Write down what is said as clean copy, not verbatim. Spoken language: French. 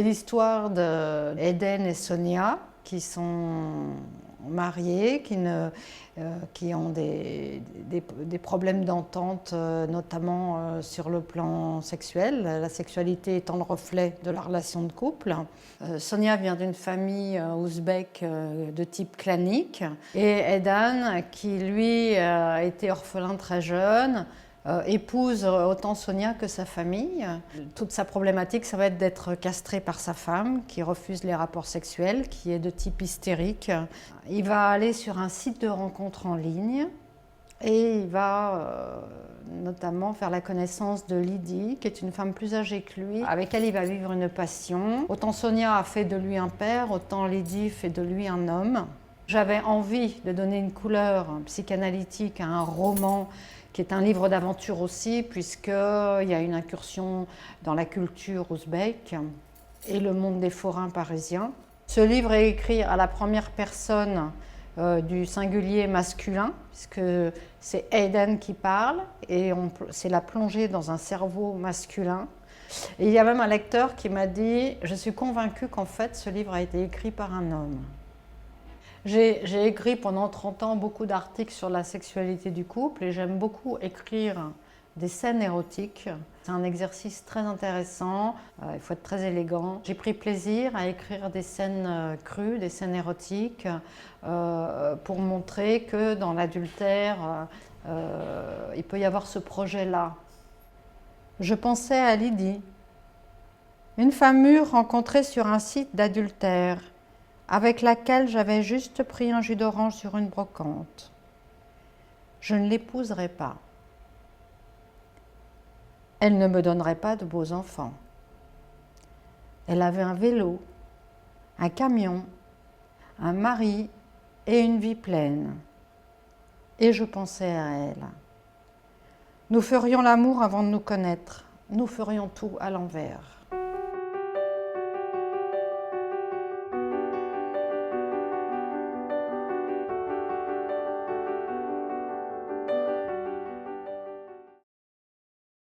l'histoire d'Eden et Sonia qui sont mariés, qui ont des problèmes d'entente, notamment sur le plan sexuel, la sexualité étant le reflet de la relation de couple. Sonia vient d'une famille ouzbèque de type clanique, et Eden, qui lui a été orphelin très jeune, épouse autant Sonia que sa famille. Toute sa problématique, ça va être d'être castré par sa femme, qui refuse les rapports sexuels, qui est de type hystérique. Il va aller sur un site de rencontre en ligne et il va notamment faire la connaissance de Lydie, qui est une femme plus âgée que lui, avec elle il va vivre une passion. Autant Sonia a fait de lui un père, autant Lydie fait de lui un homme. J'avais envie de donner une couleur psychanalytique à un roman qui est un livre d'aventure aussi, puisqu'il y a une incursion dans la culture ouzbèque et le monde des forains parisiens. Ce livre est écrit à la première personne du singulier masculin, puisque c'est Eden qui parle, et c'est la plongée dans un cerveau masculin. Et il y a même un lecteur qui m'a dit « Je suis convaincue qu'en fait, ce livre a été écrit par un homme ». J'ai écrit pendant 30 ans beaucoup d'articles sur la sexualité du couple et j'aime beaucoup écrire des scènes érotiques. C'est un exercice très intéressant, il faut être très élégant. J'ai pris plaisir à écrire des scènes crues, des scènes érotiques, pour montrer que dans l'adultère, il peut y avoir ce projet-là. Je pensais à Lydie, une femme mûre rencontrée sur un site d'adultère, avec laquelle j'avais juste pris un jus d'orange sur une brocante. Je ne l'épouserai pas. Elle ne me donnerait pas de beaux enfants. Elle avait un vélo, un camion, un mari et une vie pleine. Et je pensais à elle. Nous ferions l'amour avant de nous connaître. Nous ferions tout à l'envers.